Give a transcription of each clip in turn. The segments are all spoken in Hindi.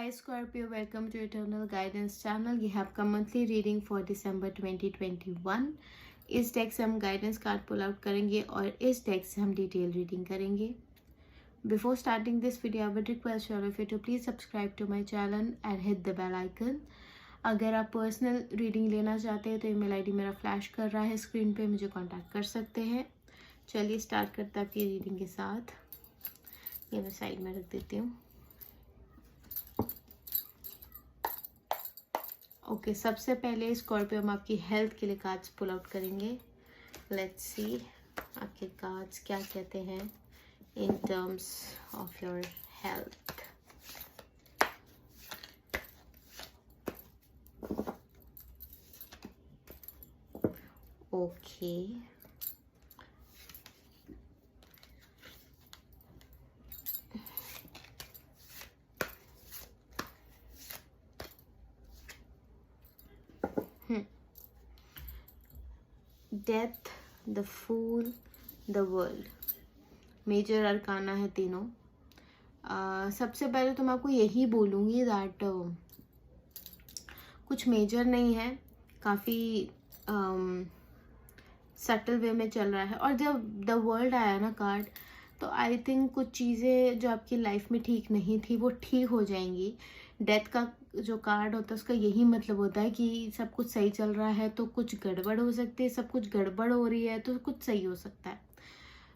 Hi Scorpio, welcome to Eternal Guidance channel. You have come monthly reading for December 2021. इस डेक से हम गाइडेंस कार्ड पुल आउट करेंगे और इस डेक से हम डिटेल रीडिंग करेंगे. Before starting this video, I would request all of you to please subscribe to my channel and hit the bell icon. अगर आप पर्सनल रीडिंग लेना चाहते हैं तो ईमेल आईडी मेरा फ्लैश कर रहा है स्क्रीन पे, मुझे कांटेक्ट कर सकते हैं. चलिए स्टार्ट करते हैं आपकी रीडिंग के साथ. ये मैं साइड में रख देती हूँ. ओके, सबसे पहले स्कॉर्पियो हम आपकी हेल्थ के लिए कार्ड्स पुल आउट करेंगे. लेट्स सी आपके कार्ड्स क्या कहते हैं in terms of your health. Okay, death, the fool, the world. Major arcana है तीनों. सबसे पहले तो मैं आपको यही बोलूँगी दैट कुछ मेजर नहीं है, काफ़ी सटल वे में चल रहा है. और जब द वर्ल्ड आया ना कार्ड, तो आई थिंक कुछ चीज़ें जो आपकी लाइफ में ठीक नहीं थी वो ठीक हो जाएंगी. डेथ का जो कार्ड होता है उसका यही मतलब होता है कि सब कुछ सही चल रहा है तो कुछ गड़बड़ हो सकती है, सब कुछ गड़बड़ हो रही है तो कुछ सही हो सकता है.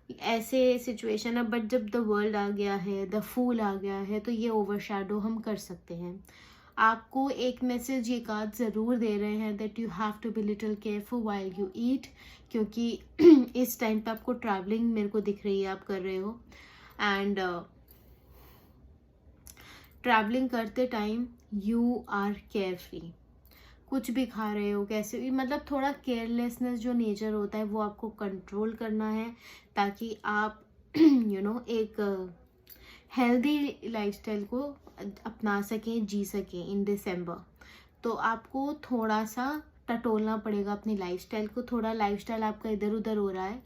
ऐसे सिचुएशन है. बट जब द वर्ल्ड आ गया है, द फूल आ गया है, तो ये ओवरशैडो हम कर सकते हैं. आपको एक मैसेज ये कार्ड ज़रूर दे रहे हैं that you have to be little careful while you eat, क्योंकि इस टाइम पे आपको ट्रैवलिंग मेरे को दिख रही है आप कर रहे हो. एंड ट्रैवलिंग करते time you are carefree. कुछ भी खा रहे हो कैसे भी, मतलब थोड़ा केयरलेसनेस जो नेचर होता है वो आपको कंट्रोल करना है ताकि आप एक हेल्दी लाइफस्टाइल को अपना सकें, जी सकें इन दिसंबर. तो आपको थोड़ा सा टटोलना पड़ेगा अपनी लाइफस्टाइल को. थोड़ा लाइफस्टाइल आपका इधर उधर हो रहा है,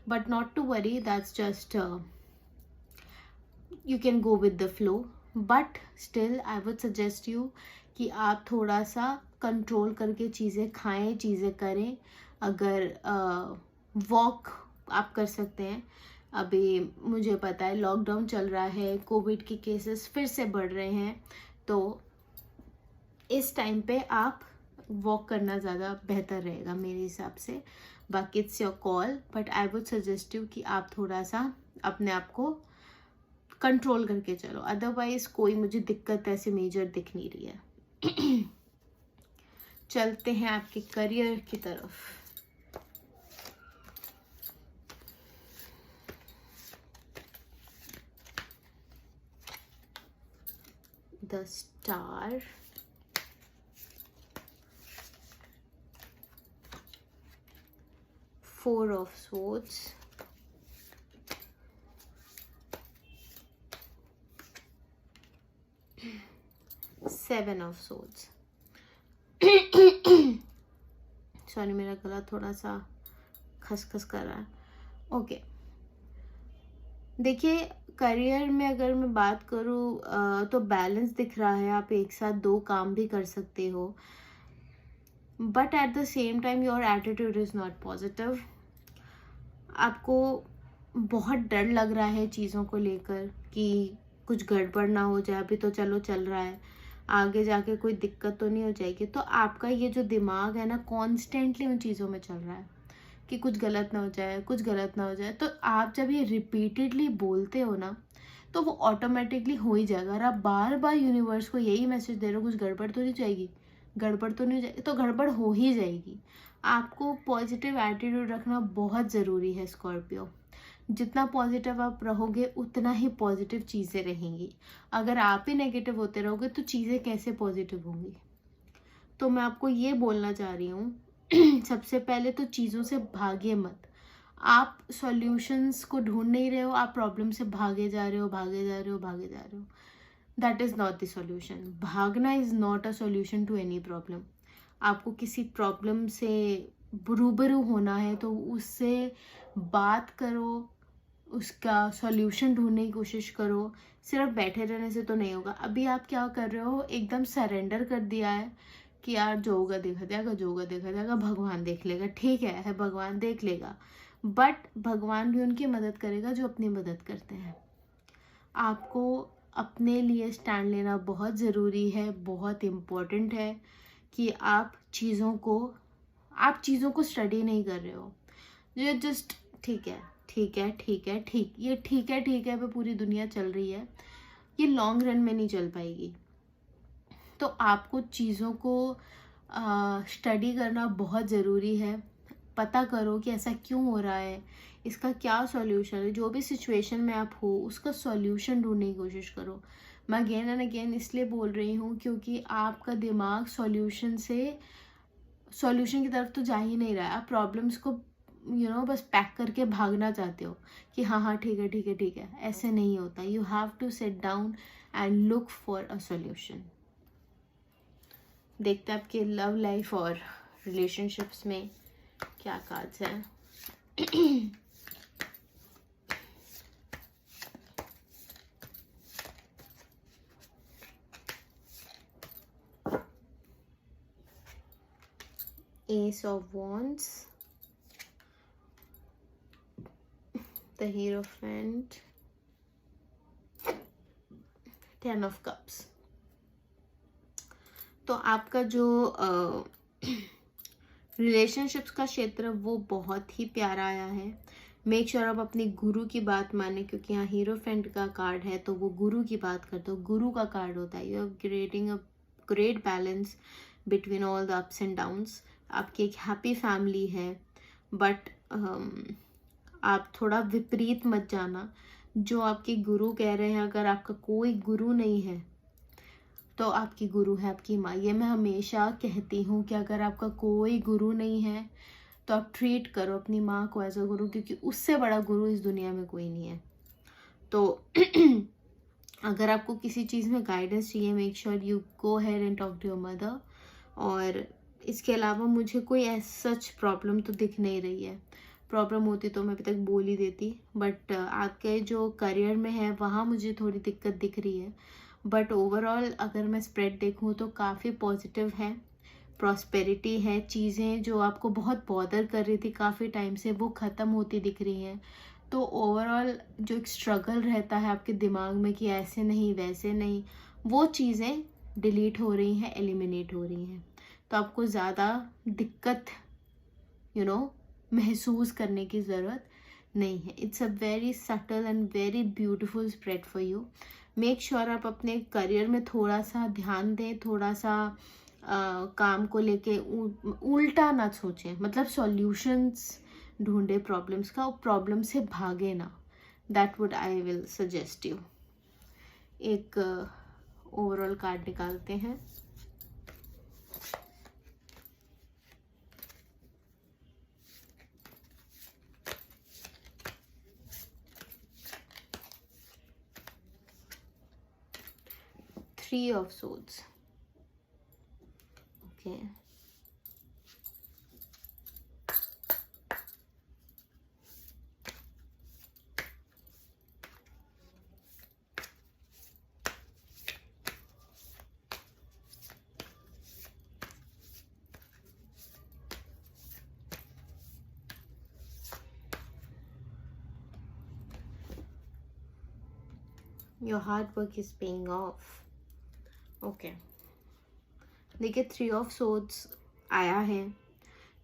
but not to worry, that's just you can go with the flow. But still I would suggest you कि आप थोड़ा सा कंट्रोल करके चीज़ें खाएं, चीज़ें करें. अगर वॉक आप कर सकते हैं. अभी मुझे पता है लॉकडाउन चल रहा है, कोविड के केसेस फिर से बढ़ रहे हैं, तो इस टाइम पे आप वॉक करना ज़्यादा बेहतर रहेगा मेरे हिसाब से. बाकी it's your call, but I would suggest you कि आप थोड़ा सा अपने आप को कंट्रोल करके चलो. अदरवाइज कोई मुझे दिक्कत ऐसे मेजर दिख नहीं रही है. चलते हैं आपके करियर की तरफ. The star, four of swords, seven of swords. Sorry, मेरा गला थोड़ा सा खसखस कर रहा है. ओके, देखिए करियर में अगर मैं बात करूँ तो बैलेंस दिख रहा है. आप एक साथ दो काम भी कर सकते हो, but at the same time your attitude is not positive. आपको बहुत डर लग रहा है चीज़ों को लेकर कि कुछ गड़बड़ ना हो जाए. अभी तो चलो चल रहा है, आगे जाके कोई दिक्कत तो नहीं हो जाएगी. तो आपका ये जो दिमाग है ना, कॉन्स्टेंटली उन चीज़ों में चल रहा है कि कुछ गलत ना हो जाए, कुछ गलत ना हो जाए. तो आप जब ये रिपीटेडली बोलते हो ना, तो वो ऑटोमेटिकली हो ही जाएगा. और आप बार बार यूनिवर्स को यही मैसेज दे रहे हो कुछ गड़बड़ तो नहीं जाएगी, गड़बड़ तो नहीं जाएगी, तो गड़बड़ हो ही जाएगी. आपको पॉजिटिव एटीट्यूड रखना बहुत ज़रूरी है स्कॉर्पियो. जितना पॉजिटिव आप रहोगे उतना ही पॉजिटिव चीज़ें रहेंगी. अगर आप ही नेगेटिव होते रहोगे तो चीज़ें कैसे पॉजिटिव होंगी. तो मैं आपको ये बोलना चाह रही हूँ सबसे पहले तो चीज़ों से भागिए मत. आप सॉल्यूशंस को ढूंढ नहीं रहे हो, आप प्रॉब्लम से भागे जा रहे हो, भागे जा रहे हो, भागे जा रहे हो. That is not the solution. भागना is not a solution to any problem. आपको किसी प्रॉब्लम से रूबरू होना है तो उससे बात करो, उसका सॉल्यूशन ढूंढने की कोशिश करो। सिर्फ बैठे रहने से तो नहीं होगा। अभी आप क्या कर रहे हो, एकदम सरेंडर कर दिया है कि यार जो होगा देखा जाएगा, जो होगा देखा जाएगा, भगवान देख लेगा। ठीक है भगवान देख लेगा, बट भगवान भी उनकी मदद करेगा जो अपनी मदद करते हैं। आपको अपने लिए स्टैंड लेना बहुत ज़रूरी है, बहुत इम्पोर्टेंट है कि आप चीज़ों को स्टडी नहीं कर रहे हो। ये जस्ट ठीक है ठीक है ठीक है ठीक, ये ठीक है पे पूरी दुनिया चल रही है, ये लॉन्ग रन में नहीं चल पाएगी। तो आपको चीज़ों को स्टडी करना बहुत ज़रूरी है। पता करो कि ऐसा क्यों हो रहा है, इसका क्या सॉल्यूशन है। जो भी सिचुएशन में आप हो उसका सॉल्यूशन ढूंढने की कोशिश करो। मैं अगेन एंड अगेन इसलिए बोल रही हूँ क्योंकि आपका दिमाग सॉल्यूशन की तरफ तो जा ही नहीं रहा है। आप प्रॉब्लम्स को बस पैक करके भागना चाहते हो कि हाँ हाँ ठीक है ठीक है ठीक है। ऐसे नहीं होता। You have to sit down and look for a solution. देखते हैं आपके लव लाइफ और रिलेशनशिप्स में क्या कार्ड्स है। Ace of Wands, the Hierophant, Ten of Cups। तो आपका जो रिलेशनशिप्स का क्षेत्र वो बहुत ही प्यारा आया है। मेक श्योर आप अपने गुरु की बात माने, क्योंकि यहाँ हीरोफेंट का कार्ड है तो वो गुरु की बात करते हो। गुरु का कार्ड होता है you are creating a great balance between all the ups and downs. आपकी एक हैप्पी फैमिली है, बट आप थोड़ा विपरीत मत जाना। जो आपके गुरु कह रहे हैं, अगर आपका कोई गुरु नहीं है तो आपकी गुरु है आपकी माँ। ये मैं हमेशा कहती हूँ कि अगर आपका कोई गुरु नहीं है तो आप ट्रीट करो अपनी माँ को एज अ गुरु, क्योंकि उससे बड़ा गुरु इस दुनिया में कोई नहीं है। तो अगर आपको किसी चीज़ में गाइडेंस चाहिए, make sure you go head and talk to your mother. और इसके अलावा मुझे कोई सच प्रॉब्लम तो दिख नहीं रही है। प्रॉब्लम होती तो मैं अभी तक बोल ही देती, बट आपके जो करियर में है वहाँ मुझे थोड़ी दिक्कत दिख रही है। बट ओवरऑल अगर मैं स्प्रेड देखूँ तो काफ़ी पॉजिटिव है, प्रॉस्पेरिटी है। चीज़ें जो आपको बहुत बॉदर कर रही थी काफ़ी टाइम से वो ख़त्म होती दिख रही हैं। तो ओवरऑल जो एक स्ट्रगल रहता है आपके दिमाग में कि ऐसे नहीं वैसे नहीं, वो चीज़ें डिलीट हो रही हैं, एलिमिनेट हो रही हैं। तो आपको ज़्यादा दिक्कत महसूस करने की ज़रूरत नहीं है। It's a very subtle and very beautiful spread for you. Make sure आप अपने करियर में थोड़ा सा ध्यान दें, थोड़ा सा काम को लेके उल्टा ना सोचें, मतलब सॉल्यूशंस ढूंढे प्रॉब्लम्स का, और प्रॉब्लम से भागे ना। That would I will suggest you. एक ओवरऑल कार्ड निकालते हैं। Three of Swords. Okay. Your hard work is paying off. Okay देखिए, 3 ऑफ सोर्ड्स आया है।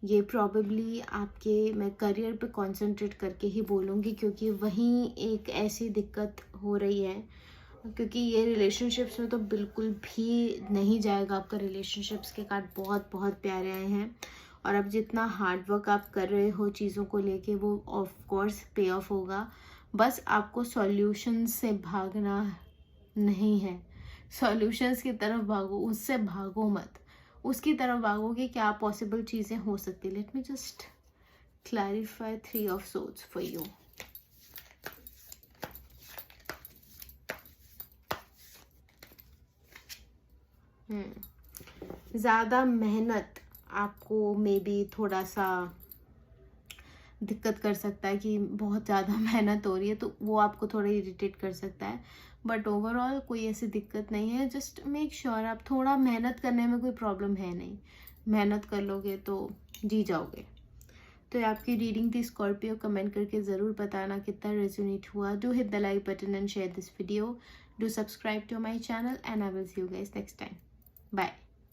ये प्रॉबेबली आपके, मैं करियर पे कंसंट्रेट करके ही बोलूँगी, क्योंकि वहीं एक ऐसी दिक्कत हो रही है, क्योंकि ये रिलेशनशिप्स में तो बिल्कुल भी नहीं जाएगा आपका। रिलेशनशिप्स के कार्ड बहुत बहुत प्यारे आए हैं, और अब जितना हार्ड वर्क आप कर रहे हो चीज़ों को लेके वो ऑफ कोर्स पे ऑफ होगा। बस आपको सॉल्यूशंस से भागना नहीं है, सॉल्यूशंस की तरफ भागो, उससे भागो मत, उसकी तरफ भागो कि क्या पॉसिबल चीज़ें हो सकती। Let me just clarify 3 of swords for you. ज़्यादा मेहनत आपको मे बी थोड़ा सा दिक्कत कर सकता है कि बहुत ज़्यादा मेहनत हो रही है, तो वो आपको थोड़ा इरिटेट कर सकता है। बट ओवरऑल कोई ऐसी दिक्कत नहीं है। जस्ट मेक श्योर आप थोड़ा मेहनत करने में कोई प्रॉब्लम है नहीं, मेहनत कर लोगे तो जी जाओगे। तो ये आपकी रीडिंग थी स्कॉर्पियो। कमेंट करके ज़रूर बताना कितना रेजोनेट हुआ। Do hit the like button and share this video. Do subscribe to my channel and I will see you guys next time. Bye.